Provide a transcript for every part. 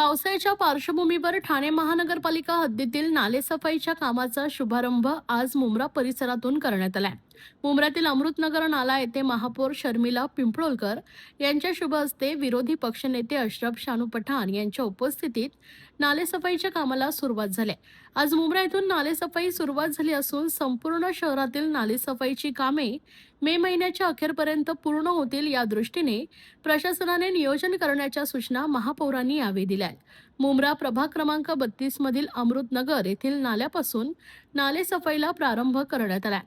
पावसाळ्याच्या पार्श्वभूमीवर ठाणे महानगरपालिका हद्दीतील नालेसफाईच्या कामाचा शुभारंभ आज मुंब्रा परिसरातून करण्यात आलाय। मुंब्र्यातील अमृतनगर नाला येथे महापौर शर्मिला पिंपळोलकर यांच्या शुभ हस्ते विरोधी पक्षनेते अशरफ शानू पठाण यांच्या उपस्थितीत नालेसफाईच्या कामाला सुरुवात झाली। आज मुंब्रा येथून नालेसफाई सुरुवात झाली असून संपूर्ण शहरातील नालेसफाईची कामे मे महिन्याच्या अखेरपर्यंत पूर्ण होतील या दृष्टीने प्रशासनाने नियोजन करण्याच्या सूचना महापौरांनी यावेळी दिल्या। मुंब्रा प्रभाग क्रमांक 32 मधील अमृतनगर येथील नाल्यापासून नालेसफाईला प्रारंभ करण्यात आला।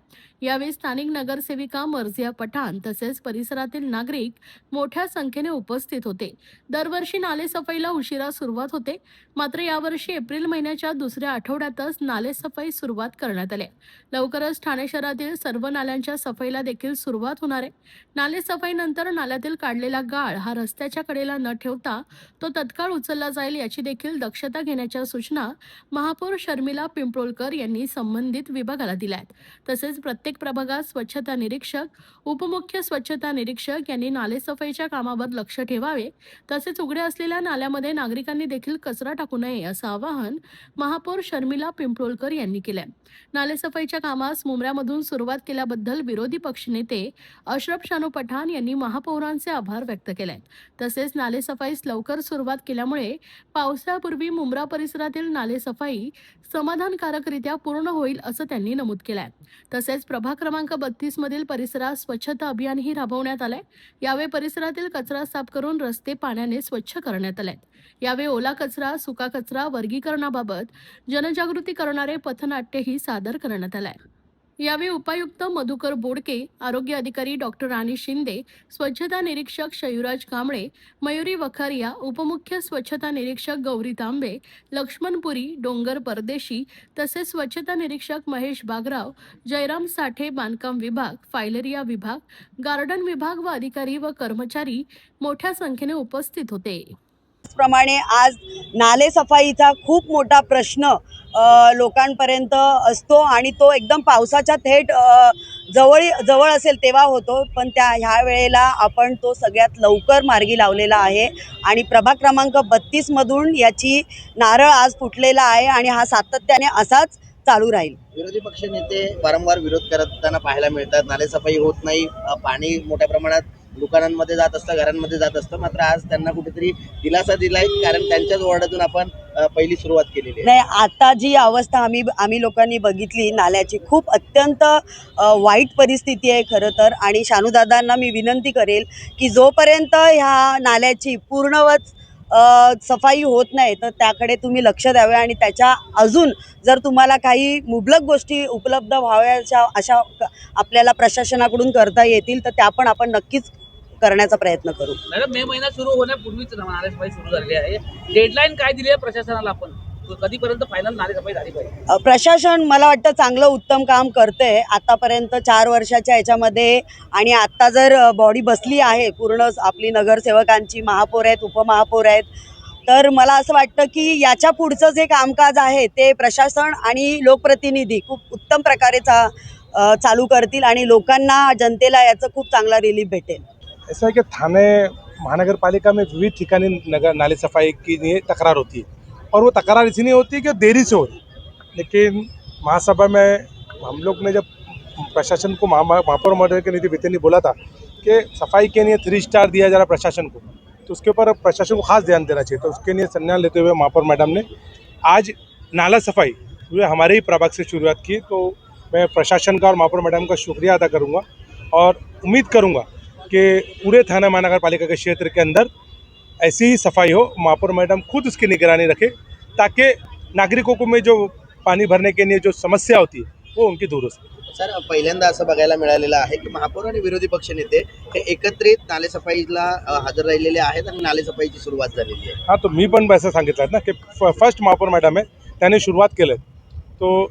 यावेळी स्थानिक नगरसेविका मर्जिया पठाण तसेच परिसरातील नागरिक मोठ्या संख्येने उपस्थित होते। दरवर्षी नालेसफाईला उशिरा सुरुवात होते, मात्र यावर्षी एप्रिल महिन्याच्या दुसऱ्या आठवड्यातच नालेसफाई सुरुवात करण्यात आली। लवकरच ठाणे शहरातील सर्व नाल्यांच्या सफाईला देखील सुरुवात होणार आहे। नालेसफाईनंतर नाल्यातील काढलेला गाळ हा रस्त्याच्या कडेला न ठेवता तो तत्काळ उचलला जाईल याची देखील दक्षता घेण्याच्या सूचना महापौर शर्मिला पिंपळोलकर यांनी संबंधित विभागाला दिल्या आहेत। तसेच प्रत्येक प्रभागात स्वच्छता निरीक्षक, उपमुख्य स्वच्छता निरीक्षक यांनी नालेसफाईच्या कामावर लक्ष ठेवावे, तसेच उघड्या असलेल्या नाल्यामध्ये नागरिकांनी देखील कचरा टाकू नये असं आवाहन महापौर शर्मिला पिंपळोलकर यांनी केलं। नालेसफाईच्या कामास मुंब्र्यामधून सुरुवात केल्याबद्दल विरोधी पक्षनेते अशरफ शानू पठाण यांनी महापौरांचे आभार व्यक्त केले। तसेच नालेसफाईस लवकर सुरुवात केल्यामुळे पावसापूर्वी मुंब्रा परिसरातील नालेसफाई समाधानकारकरित्या पूर्ण होईल असं त्यांनी नमूद केलंय। तसेच प्रभाग क्रमांक 32 मधील परिसरात स्वच्छता अभियानही राबवण्यात आलंय। यावेळी परिसरातील कचरा साफ करून रस्ते पाण्याने स्वच्छ करण्यात आले। यावेळी ओला कचरा, सुका कचरा वर्गीकरणाबाबत जनजागृती करणारे पथनाट्यही सादर करण्यात आलंय। यावेळी उपायुक्त मधुकर बोडके, आरोग्य अधिकारी डॉक्टर राणी शिंदे, स्वच्छता निरीक्षक शयुराज कांबळे, मयुरी वखारिया, उपमुख्य स्वच्छता निरीक्षक गौरी तांबे, लक्ष्मणपुरी, डोंगर परदेशी तसेच स्वच्छता निरीक्षक महेश बागराव, जयराम साठे बांधकाम विभाग, फायलेरिया विभाग, गार्डन विभाग व अधिकारी व कर्मचारी मोठ्या संख्येने उपस्थित होते। त्याचप्रमाणे आज नालेसफाईचा खूप मोठा प्रश्न लोकांपर्यंत असतो आणि तो एकदम पावसाच्या थेट जवळ असेल तेव्हा होतो, पण ह्या वेळेला आपण तो सगळ्यात लवकर मार्गी लावलेला आहे आणि प्रभाग क्रमांक 32 मधून याची नारळ आज फुटलेला आहे आणि हा सातत्याने असाच चालू राहील। विरोधी पक्ष नेते वारंवार विरोध करताना पाहायला मिळतात। नालेसफाई होत नाही, पाणी मोठ्या प्रमाणात दुकानांमध्ये जात असतं, घरांमध्ये जात असतं, मात्र आज त्यांना कुठेतरी दिलासा दिलाय, कारण त्यांच्याच वॉर्डातून आपण पहिली सुरुवात केलेली आहे। नाही, आता जी अवस्था आम्ही लोकांनी बघितली नाल्याची, खूप अत्यंत वाईट परिस्थिती आहे खरं तर। आणि शानूदादांना मी विनंती करेल की जोपर्यंत ह्या नाल्याची पूर्णवत सफाई होत नाही तर त्याकडे तुम्ही लक्ष द्यावे आणि त्याच्या अजून जर तुम्हाला काही मुबलक गोष्टी उपलब्ध व्हाव्याच्या अशा आपल्याला प्रशासनाकडून करता येतील तर त्या पण आपण नक्कीच करण्याचा प्रयत्न करू। मॅडम, मे महिना सुरू होण्यापूर्वीच नालेसफाई सुरू झालेली आहे, डेडलाईन काय दिली आहे प्रशासनाला? आपण कधीपर्यंत फायनल नालेसफाई झाली पाहिजे? प्रशासन मला वाटतं चांगलं उत्तम काम करतंय आतापर्यंत 4 वर्षाच्या याच्यामध्ये। आणि आता जर बॉडी बसली आहे पूर्ण आपली नगरसेवकांची, महापौर आहेत, उपमहापौर आहेत, तर मला असं वाटतं की याच्या पुढचं जे कामकाज आहे ते प्रशासन आणि लोकप्रतिनिधी खूप उत्तम प्रकारे चालू करतील आणि लोकांना, जनतेला याचं खूप चांगला रिलीफ भेटेल। ऐसा है कि थाने महानगरपालिका में विविध ठिकानी नाले सफाई की लिए तकरार होती है और वो तकरार इसलिए होती है कि देरी से होती, लेकिन महासभा में हम लोग ने जब प्रशासन को महापौर महोदय के निधि वित्त ने बोला था कि सफाई के लिए 3 स्टार दिया जा रहा प्रशासन को, तो उसके ऊपर प्रशासन को खास ध्यान देना चाहिए। तो उसके लिए संज्ञान लेते हुए महापौर मैडम ने आज नाला सफाई हमारे ही प्रभाग से शुरुआत की। तो मैं प्रशासन का और महापौर मैडम का शुक्रिया अदा करूँगा और उम्मीद करूँगा कि पूरे थाना महानगर पालिका के क्षेत्र के अंदर ऐसी ही सफाई हो। महापौर मैडम खुद उसकी निगरानी रखे ताकि नागरिकों को में जो पानी भरने के लिए जो समस्या होती है वो उनकी दूर हो सके। सर, पहिल्यांदा असं बघायला मिळालेलं आहे की महापौर आणि विरोधी पक्ष नेते हे एकत्रित नालेसफाईला हजर राहिलेले आहेत आणि नालेसफाईची सुरुवात झालेली आहे। हाँ, तो मी पण असं सांगितलं ना की फर्स्ट महापौर मैडम है, त्याने सुरुवात केलं। तो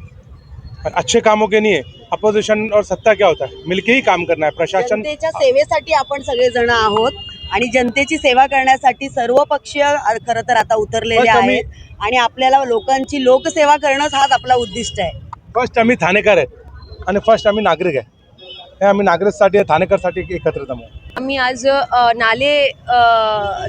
अच्छे कामों के लिए अपोजिशन और सत्ता क्या होता है, मिलके ही काम करना है। प्रशासन जनतेच्या सेवेसाठी आपण सगळेजण आहोत आणि जनतेची सेवा करण्यासाठी सर्व पक्षीय खरं तर आता उतरलेले आहेत आणि आपल्याला लोकांची लोकसेवा करणंच हाच आपला उद्दिष्ट आहे। फर्स्ट आम्ही ठाणेकर आहेत आणि फर्स्ट आम्ही नागरिक आहे, हे आम्ही नागरिकसाठी ठाणेकरसाठी एकत्र जमू। आम्ही आज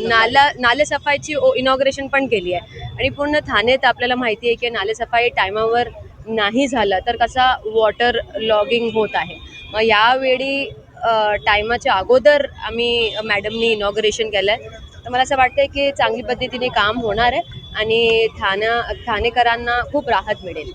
नाले सफाईची इनॉग्रेशन पण केली आहे आणि पूर्ण ठाण्यात आपल्याला माहिती आहे की नाले सफाई टायमावर नाही झालं तर कसा वॉटर लॉगिंग होत आहे. मग यावेळी टायमाच्या अगोदर आम्ही मॅडमनी इनॉग्रेशन केलं आहे. तर मला असं वाटतं की चांगली पद्धतीने काम होणार आहे आणि ठाणेकरांना खूप राहत मिळेल.